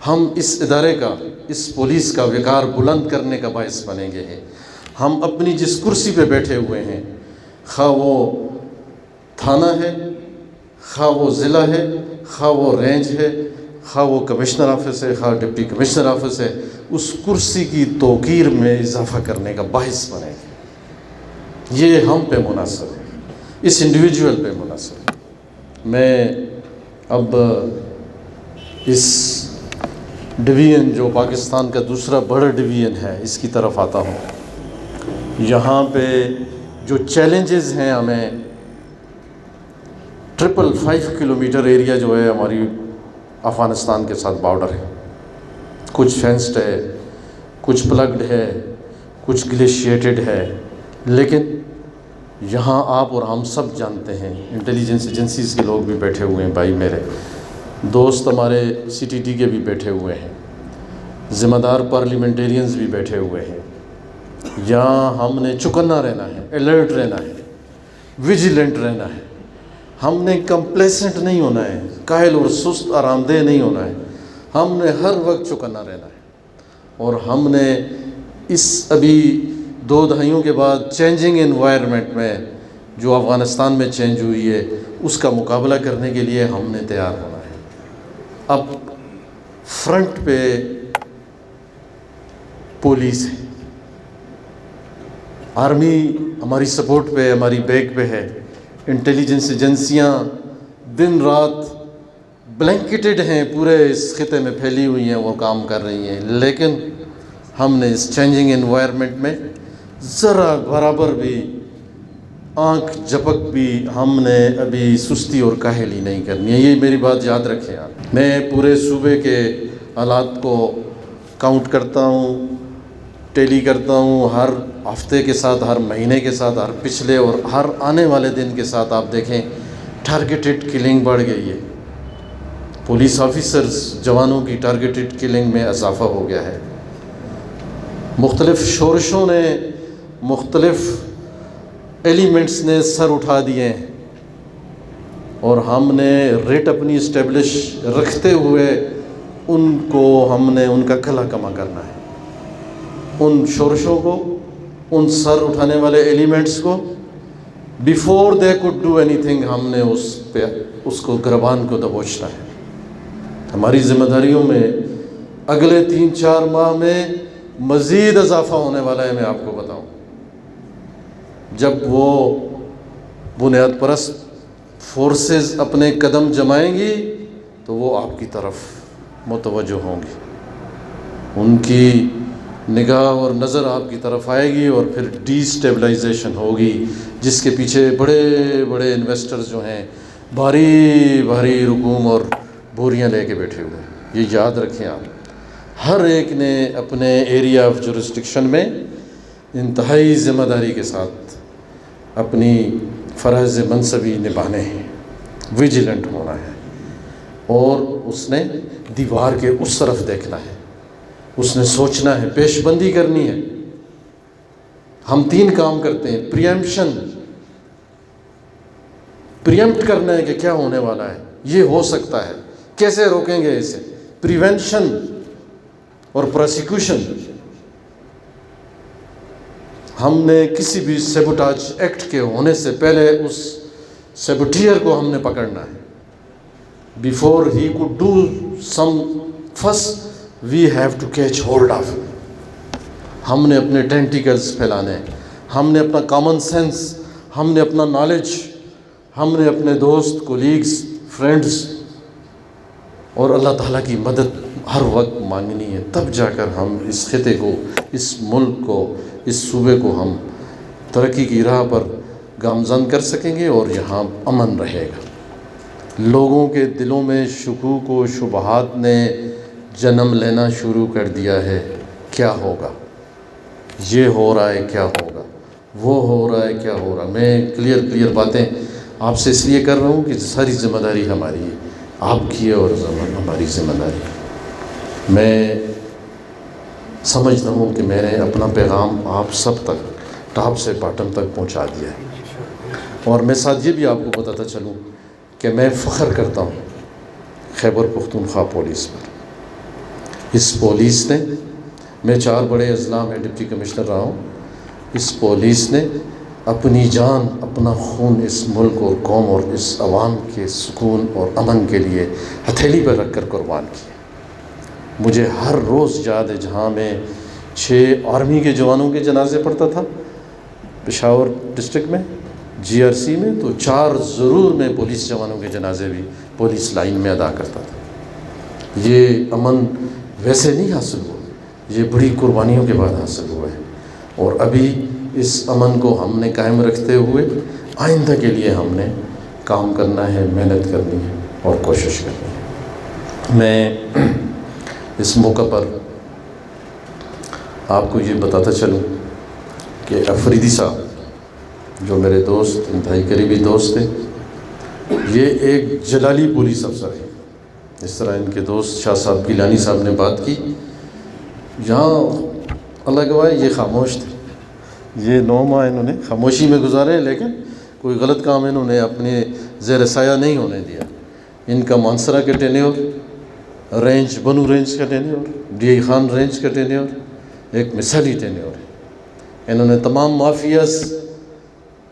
ہم اس ادارے کا، اس پولیس کا وقار بلند کرنے کا باعث بنیں گے۔ ہم اپنی جس کرسی پہ بیٹھے ہوئے ہیں، خواہ وہ تھانہ ہے، خواہ وہ ضلع ہے، خواہ وہ رینج ہے، خواہ وہ کمشنر آفس ہے، خواہ ڈپٹی کمشنر آفس ہے، اس کرسی کی توقیر میں اضافہ کرنے کا باعث بنے گے۔ یہ ہم پہ منحصر ہے، اس انڈیویجول پہ منحصر ہے۔ میں اب اس ڈویژن جو پاکستان کا دوسرا بڑا ڈویژن ہے اس کی طرف آتا ہوں۔ یہاں پہ جو چیلنجز ہیں، ہمیں 555 کلومیٹر ایریا جو ہے ہماری افغانستان کے ساتھ بارڈر ہے، کچھ فینسڈ ہے، کچھ پلگڈ ہے، کچھ گلیشیٹڈ ہے، لیکن یہاں آپ اور ہم سب جانتے ہیں، انٹیلیجنس ایجنسیز کے لوگ بھی بیٹھے ہوئے ہیں، بھائی میرے دوست ہمارے CTT کے بھی بیٹھے ہوئے ہیں، ذمہ دار پارلیمنٹیرینز بھی بیٹھے ہوئے ہیں۔ یہاں ہم نے چوکنا رہنا ہے، الرٹ رہنا ہے، ویجیلنٹ رہنا ہے، ہم نے کمپلیسنٹ نہیں ہونا ہے، کاہل اور سست آرام دہ نہیں ہونا ہے، ہم نے ہر وقت چوکنا رہنا ہے۔ اور ہم نے اس ابھی 2 دہائیوں کے بعد چینجنگ انوائرمنٹ میں جو افغانستان میں چینج ہوئی ہے، اس کا مقابلہ کرنے کے لیے ہم نے تیار ہونا ہے۔ اب فرنٹ پہ پولیس ہے، آرمی ہماری سپورٹ پہ، ہماری بیک پہ ہے، انٹیلیجنس ایجنسیاں دن رات بلینکٹڈ ہیں، پورے اس خطے میں پھیلی ہوئی ہیں، وہ کام کر رہی ہیں، لیکن ہم نے اس چینجنگ انوائرمنٹ میں ذرا برابر بھی آنکھ جھپک بھی ہم نے ابھی سستی اور کاہلی نہیں کرنی ہے۔ یہ میری بات یاد رکھیں آپ۔ میں پورے صوبے کے حالات کو کاؤنٹ کرتا ہوں، ٹیلی کرتا ہوں ہر ہفتے کے ساتھ، ہر مہینے کے ساتھ، ہر پچھلے اور ہر آنے والے دن کے ساتھ آپ دیکھیں ٹارگیٹڈ کلنگ بڑھ گئی ہے. پولیس آفیسرز جوانوں کی ٹارگیٹڈ کلنگ میں اضافہ ہو گیا ہے. مختلف شورشوں نے، مختلف ایلیمنٹس نے سر اٹھا دیے ہیں اور ہم نے ریٹ اپنی اسٹیبلش رکھتے ہوئے ان کو ہم نے ان کا کھلا کما کرنا ہے. ان شورشوں کو، ان سر اٹھانے والے ایلیمنٹس کو before they could do any thing ہم نے اس کو گربان کو دبوچنا ہے. ہماری ذمہ داریوں میں اگلے 3-4 ماہ میں مزید اضافہ ہونے والا ہے. میں آپ کو بتاؤں، جب وہ بنیاد پرست فورسز اپنے قدم جمائیں گی تو وہ آپ کی طرف متوجہ ہوں گی، ان کی نگاہ اور نظر آپ کی طرف آئے گی اور پھر ڈی اسٹیبلائزیشن ہوگی، جس کے پیچھے بڑے بڑے انویسٹرز جو ہیں بھاری بھاری رقوم اور بوریاں لے کے بیٹھے ہوئے ہیں. یہ یاد رکھیں آپ، ہر ایک نے اپنے ایریا آف جورسڈکشن میں انتہائی ذمہ داری کے ساتھ اپنی فرائض منصبی نبھانے ہیں، ویجیلنٹ ہونا ہے اور اس نے دیوار کے اس طرف دیکھنا ہے، اس نے سوچنا ہے، پیش بندی کرنی ہے. ہم 3 کام کرتے ہیں: پریمپٹ کرنا ہے کہ کیا ہونے والا ہے، یہ ہو سکتا ہے، کیسے روکیں گے اسے، پریونشن اور پروسیکیوشن. ہم نے کسی بھی سیبوٹاج ایکٹ کے ہونے سے پہلے اس سیبوٹیئر کو ہم نے پکڑنا ہے. Before he could do some fuss we have to catch hold of. ہم نے اپنے ٹینٹیکلز پھیلانے، ہم نے اپنا کامن سینس، ہم نے اپنا نالج، ہم نے اپنے دوست، کولیگز، فرینڈز اور اللہ تعالیٰ کی مدد ہر وقت مانگنی ہے. تب جا کر ہم اس خطے کو، اس ملک کو، اس صوبے کو ہم ترقی کی راہ پر گامزن کر سکیں گے اور یہاں امن رہے گا. لوگوں کے دلوں میں شکوک و شبہات نے جنم لینا شروع کر دیا ہے. کیا ہوگا، یہ ہو رہا ہے، کیا ہوگا، وہ ہو رہا ہے، کیا ہو رہا. میں کلیئر باتیں آپ سے اس لیے کر رہا ہوں کہ ساری ذمہ داری ہماری ہے، آپ کی ہے اور ہماری ذمہ داری. میں سمجھتا ہوں کہ میں نے اپنا پیغام آپ سب تک، ٹاپ سے باٹم تک پہنچا دیا ہے. اور میں ساتھ یہ بھی آپ کو بتاتا چلوں کہ میں فخر کرتا ہوں خیبر پختونخوا پولیس پر. اس پولیس نے، میں 4 بڑے اضلاع میں ڈپٹی کمشنر رہا ہوں، اس پولیس نے اپنی جان، اپنا خون اس ملک اور قوم اور اس عوام کے سکون اور امن کے لیے ہتھیلی پر رکھ کر قربان کیا. مجھے ہر روز یاد ہے جہاں میں 6 آرمی کے جوانوں کے جنازے پڑھتا تھا پشاور ڈسٹرکٹ میں، جی آر سی میں، تو 4 ضرور میں پولیس جوانوں کے جنازے بھی پولیس لائن میں ادا کرتا تھا. یہ امن ویسے نہیں حاصل ہوا، یہ بڑی قربانیوں کے بعد حاصل ہوا ہے. اور ابھی اس امن کو ہم نے قائم رکھتے ہوئے آئندہ کے لیے ہم نے کام کرنا ہے، محنت کرنی ہے اور کوشش کرنی ہے. میں اس موقع پر آپ کو یہ بتاتا چلوں کہ افریدی صاحب جو میرے دوست، انتہائی قریبی دوست ہیں، یہ ایک جلالی پولیس افسر ہیں. اس طرح ان کے دوست شاہ صاحب گیلانی صاحب نے بات کی، یہاں اللہ گواہ یہ خاموش تھے. یہ 9 ماہ انہوں نے خاموشی میں گزارے، لیکن کوئی غلط کام انہوں نے اپنے زیر سایہ نہیں ہونے دیا. ان کا مانسرا کے ٹینیور، رینج بنو رینج کا tenure, D I Khan range کا ٹینیور ایک مثالی ٹینیور ہے. انہوں نے تمام مافیاز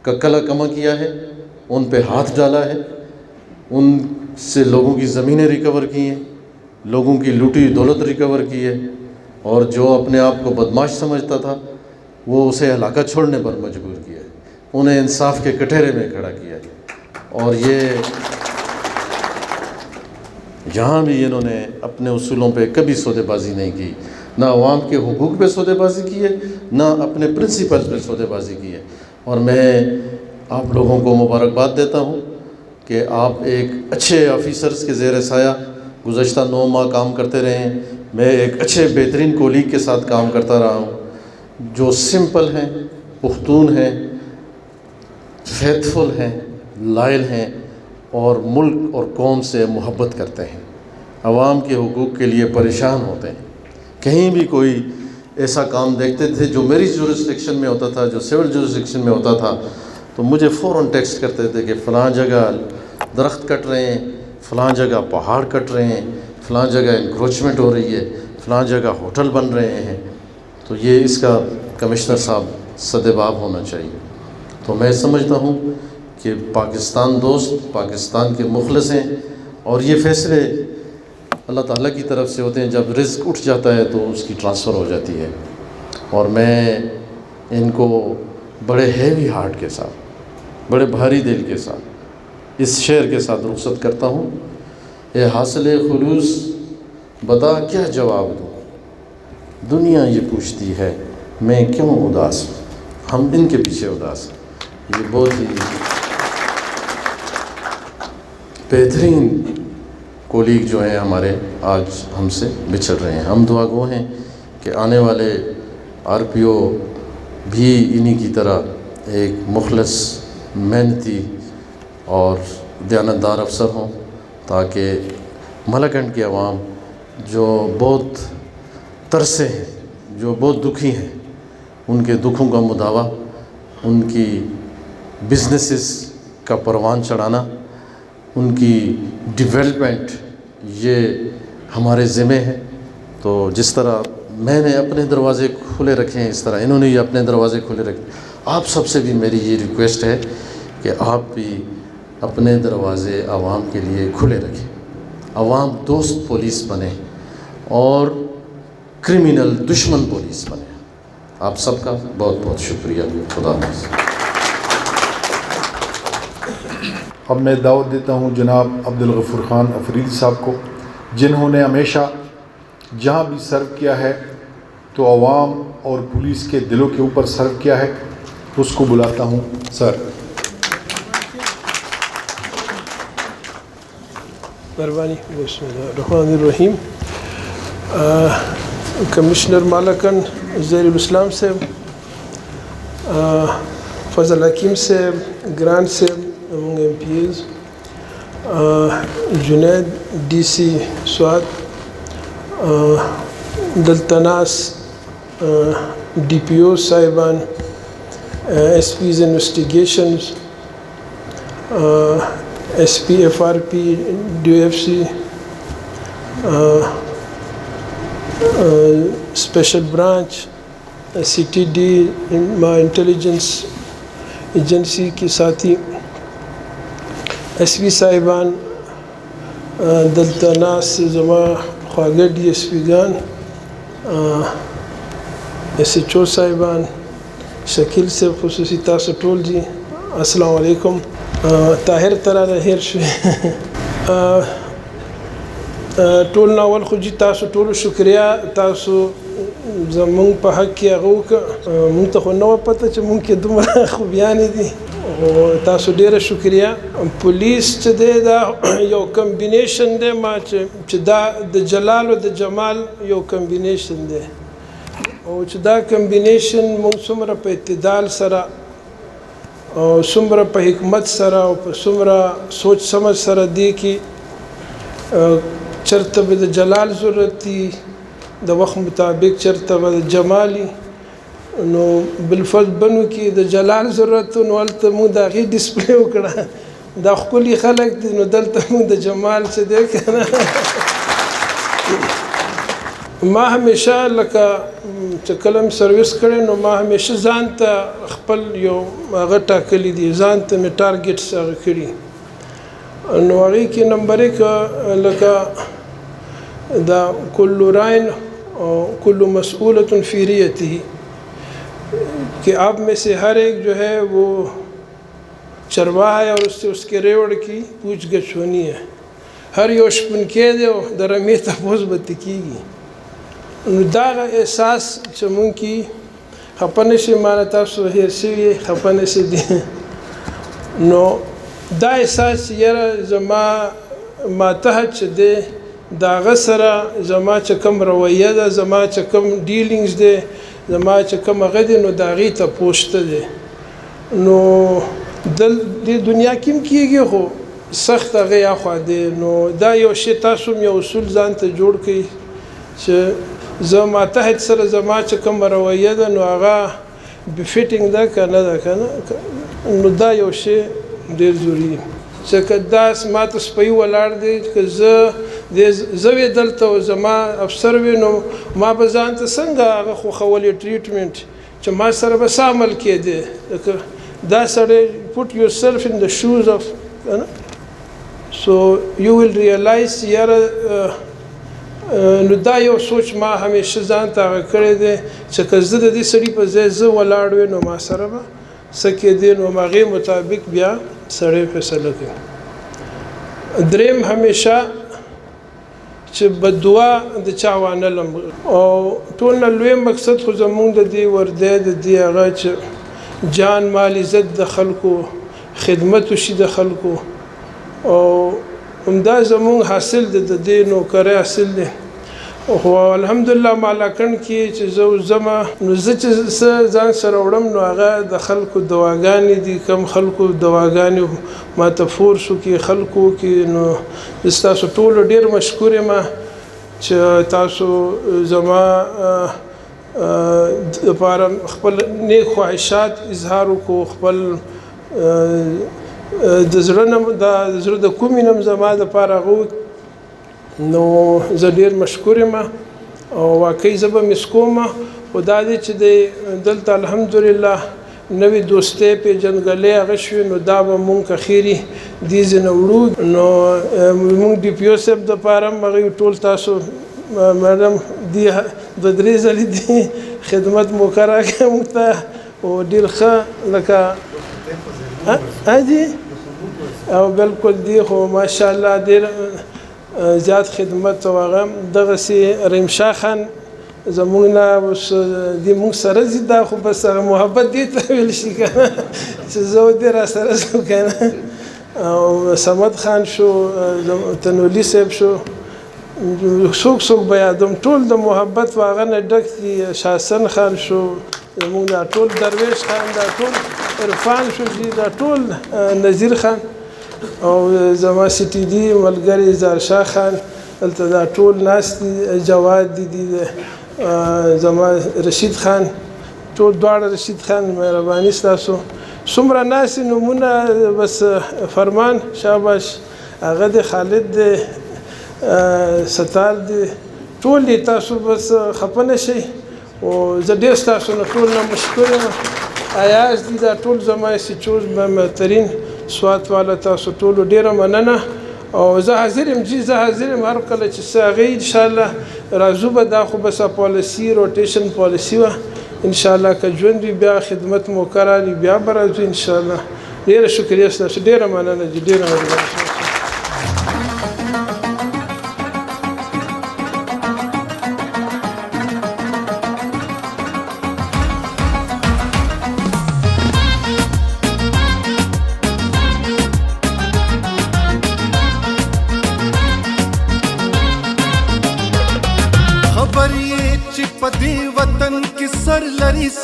کا کلا کما کیا ہے، ان پہ ہاتھ ڈالا ہے، ان سے لوگوں کی زمینیں ریکور کی ہیں، لوگوں کی لوٹی دولت ریکور کی ہے، اور جو اپنے آپ کو بدماش سمجھتا تھا وہ اسے علاقہ چھوڑنے پر مجبور کیا ہے، انہیں انصاف کے کٹہرے میں کھڑا کیا ہے. اور یہ یہاں بھی انہوں نے اپنے اصولوں پہ کبھی سودے بازی نہیں کی، نہ عوام کے حقوق پہ سودے بازی کی ہے، نہ اپنے پرنسپل پہ سودے بازی کی ہے. اور میں آپ لوگوں کو مبارکباد دیتا ہوں کہ آپ ایک اچھے آفیسرز کے زیر سایہ گزشتہ 9 ماہ کام کرتے رہے ہیں. میں ایک اچھے بہترین کولیگ کے ساتھ کام کرتا رہا ہوں. جو سمپل ہیں، پختون ہیں، فیتھفل ہیں، لائل ہیں اور ملک اور قوم سے محبت کرتے ہیں، عوام کے حقوق کے لیے پریشان ہوتے ہیں. کہیں بھی کوئی ایسا کام دیکھتے تھے جو میری جورسڈکشن میں ہوتا تھا، جو سول جورسڈکشن میں ہوتا تھا، تو مجھے فوراً ٹیکسٹ کرتے تھے کہ فلاں جگہ درخت کٹ رہے ہیں، فلاں جگہ پہاڑ کٹ رہے ہیں، فلاں جگہ انکروچمنٹ ہو رہی ہے، فلاں جگہ ہوٹل بن رہے ہیں. تو یہ اس کا کمشنر صاحب سدباب ہونا چاہیے. تو میں سمجھتا ہوں کہ پاکستان دوست پاکستان کے مخلص ہیں، اور یہ فیصلے اللہ تعالیٰ کی طرف سے ہوتے ہیں. جب رزق اٹھ جاتا ہے تو اس کی ٹرانسفر ہو جاتی ہے. اور میں ان کو بڑے ہیوی ہارٹ کے ساتھ، بڑے بھاری دل کے ساتھ اس شعر کے ساتھ رخصت کرتا ہوں. اے حاصل خلوص بتا کیا جواب دوں، دنیا یہ پوچھتی ہے میں کیوں اداس ہوں. ہم ان کے پیچھے اداس ہیں. یہ بہت ہی بہترین کولیگ جو ہیں ہمارے آج ہم سے بچھڑ رہے ہیں. ہم دعا گو ہیں کہ آنے والے RPO بھی انہی کی طرح ایک مخلص، محنتی اور دیانتدار افسر ہوں، تاکہ ملاکنڈ کے عوام جو بہت ترسے ہیں، جو بہت دکھی ہیں، ان کے دکھوں کا مداوع، ان کی بزنسز کا پروان چڑھانا، ان کی ڈیولپمنٹ، یہ ہمارے ذمہ ہے. تو جس طرح میں نے اپنے دروازے کھلے رکھے ہیں، اس طرح انہوں نے یہ اپنے دروازے کھلے رکھے. آپ سب سے بھی میری یہ ریکویسٹ ہے کہ آپ بھی اپنے دروازے عوام کے لیے کھلے رکھیں، عوام دوست پولیس بنے اور کرمنل دشمن پولیس بنے. آپ سب کا بہت بہت شکریہ. خدا حافظ. اب میں دعوت دیتا ہوں جناب عبدالغفور خان افریدی صاحب کو، جنہوں نے ہمیشہ جہاں بھی سرو کیا ہے تو عوام اور پولیس کے دلوں کے اوپر سرو کیا ہے. اس کو بلاتا ہوں. سر. مہربانی. بسم اللہ الرحمن الرحیم. کمشنر مالاکنڈ زہیر الاسلام صاحب، فضل حکیم صاحب، گرانٹ صاحب، MPs، جنید DC سوات، دلتناس DPO صاحبان، SPs investigations, SP FRP DOFC، special branch CTD intelligence agency کے ساتھی، SP صاحبان، دلتناس زما خواگہ DSP گان، SHO صاحبان، شکیل سے خصوصی تاسو ټول جی السلام علیکم. طاهر تراله هیر شوی. ټول ناول خو جی تاسو ټولو شکریا، تاسو زمونږ په حق کې هغه وکړه. مونږ ته خو نه وه پته چې مونږ کې دومره خوبیانې دي، او تاسو ډېره شکریا. پولیس چې دی دا یو کمبینیشن دی، ما چې دا د جلال او د جمال یو کمبینیشن دی، او چې دا کمبینیشن مونږ څومره په اعتدال سره او څومره په حکمت سره او په څومره سوچ سمجھ سره دی کې چرته به د جلال ضرورت دي، د وخت مطابق چرته به د جمالي، نو بالفرض بنو کې د جلال ضرورت، نو هلته مونږ د هغې ډسپلی وکړه. دا ښکلي خلک دي، نو دلته مونږ د جمال چې دی که نه. ما همیشه لکه چې کله م سروس کړی، نو ما همیشه ځان ته خپل یو هغه ټاکلی دي، ځان ته مې ټارګېټس هغه کړي. نو هغې کې نمبر 1 لکه دا کل رائن کل مسئولۃ فی رعیتہ، کہ آپ میں سے ہر ایک جو ہے وہ چرواہا ہے اور اس سے اس کے ریوڑ کی پوچھ گچھ ہونی ہے. ہر یو شپن کې دی او د رمې تپوس به ترې کېږي. نو دغه احساس چې مونږ کې خفه نه شي، ما نه تاسو هېر شوي خفه نه شي دي. نو دا احساس چې یاره زما ماتحت چې دی د هغه سره زما چې کوم رویه ده، زما چې کوم ډیلینګز دی، زما چې کوم هغه دی نو د هغې تپوس ته دی. نو دې دنیا کې هم کېږي خو سخت هغې اخوا دی. نو دا یو شی تاسو هم یو اصول ځان ته جوړ کړئ چې زه ماتحت سره زما چې کومه رویه ده نو هغه بفټینګ ده که نه ده که نه. نو دا یو شی ډېر ضروري دی چې که دا ما ته سپی ولاړ دی که زه وې دلته او زما افسر وي نو ما به ځان ته څنګه هغه خوښولی ټریټمنټ چې ما سره به څه عمل کېدی. لکه دا سړی put yourself in the shoes of so you will realize یاره نو دا یو سوچ ما همیشه ځان ته هغه کړی دی چې که زه د دې سړي په ځای زه ولاړ وی نو ما سره به څه کېدی نو هغې مطابق بیا سړی فیصله کوي. دریم همیشه چې بددعا د چا وانه لم او ټول نه لوی مقصد خو زمونږ د دې وردی د دې هغه چې جان مال عزت د خلکو خدمت وشي د خلکو او همدا زمونږ حاصل دی د دې نوکرۍ حاصل دی. خو الحمدلله مالاکنډ کې چې زه ځمه نو زه چې څه ځان سره وړم نو هغه د خلکو دواګانې دي کم خلکو دواګانې ما ته فورس وکړي خلکو کې. نو زه ستاسو ټولو ډېر مشکور یم چې تاسو زما دپاره خپل نیک خواهشات اظهار وکړو خپل د زړه د کومې نه زما دپاره هغه نو زه ډېر مشکور یم او واقعي زه به مس کوم. خو دا دی چې دلته الحمدلله نوې دوستۍ پېژندګلۍ هغه شوې نو دا به مونږ که خیري دې ځای نه وړو. نو مونږ ډي پي او صاحب دپاره هم هغوی ټول تاسو میډم دې دوه درې ځلې دې خدمت مو کړی مونږ ته او ډېر ښه لکه دي او بالکل دی خو ماشاءالله ډېر زیات خدمت او هغه دغسې رحیم شاه خان زمونږ نه اوس دې مونږ سره ځي دا خو بس هغه محبت دې ته ویل شي که نه چې زه او دې را سره ځو که نه. او صمد خان شو تنولي صاحب شو څوک به یادوم ټول د محبت و هغه نه ډک دي. شاسن خان شو زمونږ دا ټول درویش خان دا ټول عرفان شو چې دا ټول نذیر خان او زما سی ټي ډي ملګری اظهار شاه خان دلته دا ټول ناست دي جواد دي زما رشید خان ټول دواړه رشید خان مهرباني ستاسو څومره ناست نومونه بس فرمان شاباش هغه د خالد د ستار دی ټول دی تاسو بس خفه نه شئ او زه ډېر ستاسو نه ټول نه مشکور یم. ایاز دي دا ټول زما سیچوز بهترین سوات والا تاسو ټولو ډېره مننه او زه حاضر یم جی زه حاضر یم هر کله چې څه هغې انشاءالله راځو به دا خو بس پالیسي روټیشن پالیسي وه انشاءالله که ژوند وي بیا خدمت مو کرالي بیا به راځو انشاءالله. ډېره شکریه ستاسو ډېره مننه جی ډېره مهرباني.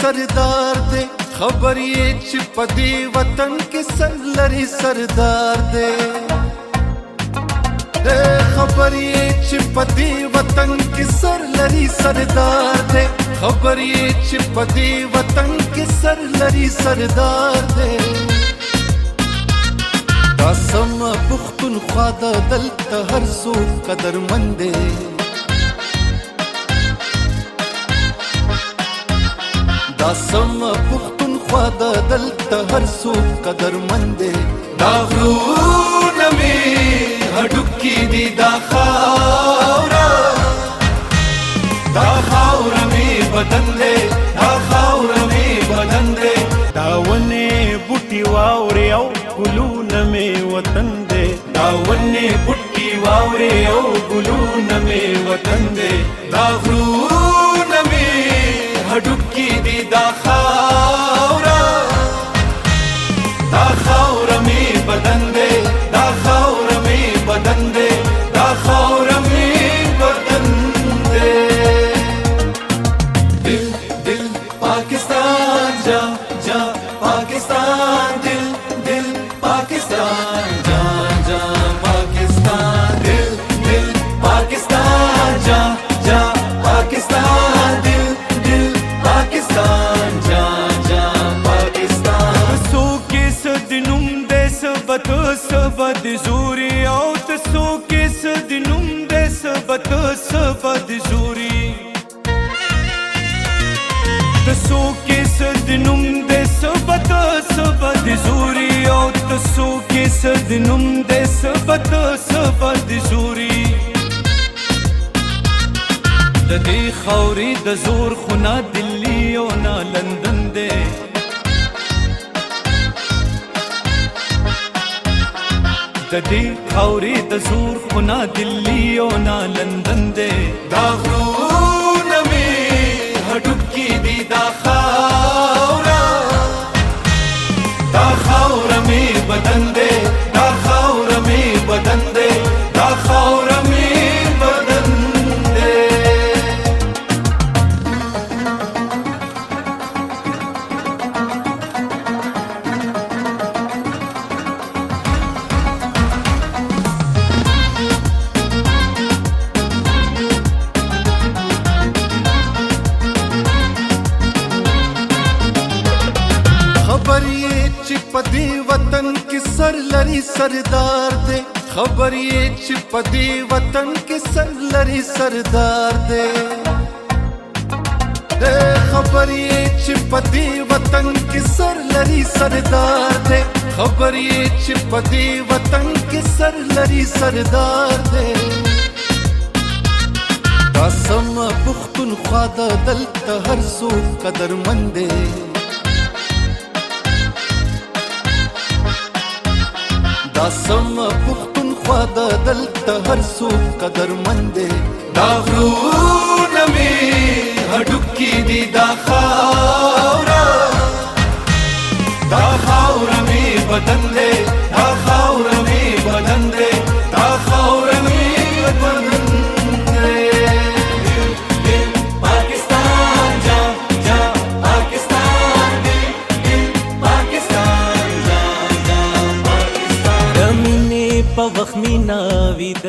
سردار دے خبر یہ چپدی وطن کے سر لری سردار دے خبر یہ چپدی وطن کے سر لری سردار دے خبر یہ چپدی وطن کے سر لری سردار دے قسم پختونخوا د دلته هر څوک قدرمند دی دا سم پختونخوا د دلته هر څوک قدرمند دی دا غرونه مې هډوکي دي دا خاوره مې بدن دی دا خاوره مې بدن دی دا ونې بوټي واورې او ګلونه مې وطن دی دا ونې بوټي واورې او ګلونه مې وطن دی دا غرونه مې هډوکي دي دا خاوره مې بدن دی دا خاوره مې بدن دی دا خاوره مې بدن دی پاکستان دل دل پاکستان جان جان پاکستان دل دل پاکستان جان جان پاکستان دل دل پاکستان جان جان پاکستان سو کے سدنم دے سبت سبد زوری او تسو کے سدنم دے سبت سبد زوری تسو کے سدنم دے سبت سبد زوری او تسو کے سدنم دے سبت سبد زوری ددی خوري د زور خنا دلی او نا لندن دے ددی خوري د زور خنا دلی او نا لندن دے دا غرونه می هډوکی دی دا خاورا می بدن دے دا خاورا می بدن دے دا خاورا می بدن دے خبر یہ چپدی وطن کی سر لری سردار دے خبر یہ چپدی وطن کی سر لری سردار دے خبر یہ چپدی وطن کی سر لری سردار دے خبر یہ چپدی وطن کی سر لری سردار دے قسم پختونخوا د دلته هر څوک قدرمند دی دا سم پختونخوا د دلته هر څوک قدرمند دی دا غرونه می هډوکي دي دا خاوره می بدن دی دا خاوره می بدن دی دا خاوره می بدن دی پاکستان جا جا پاکستان دل دل پاکستان جا جا پاکستان دمینه په وخت مینا وی د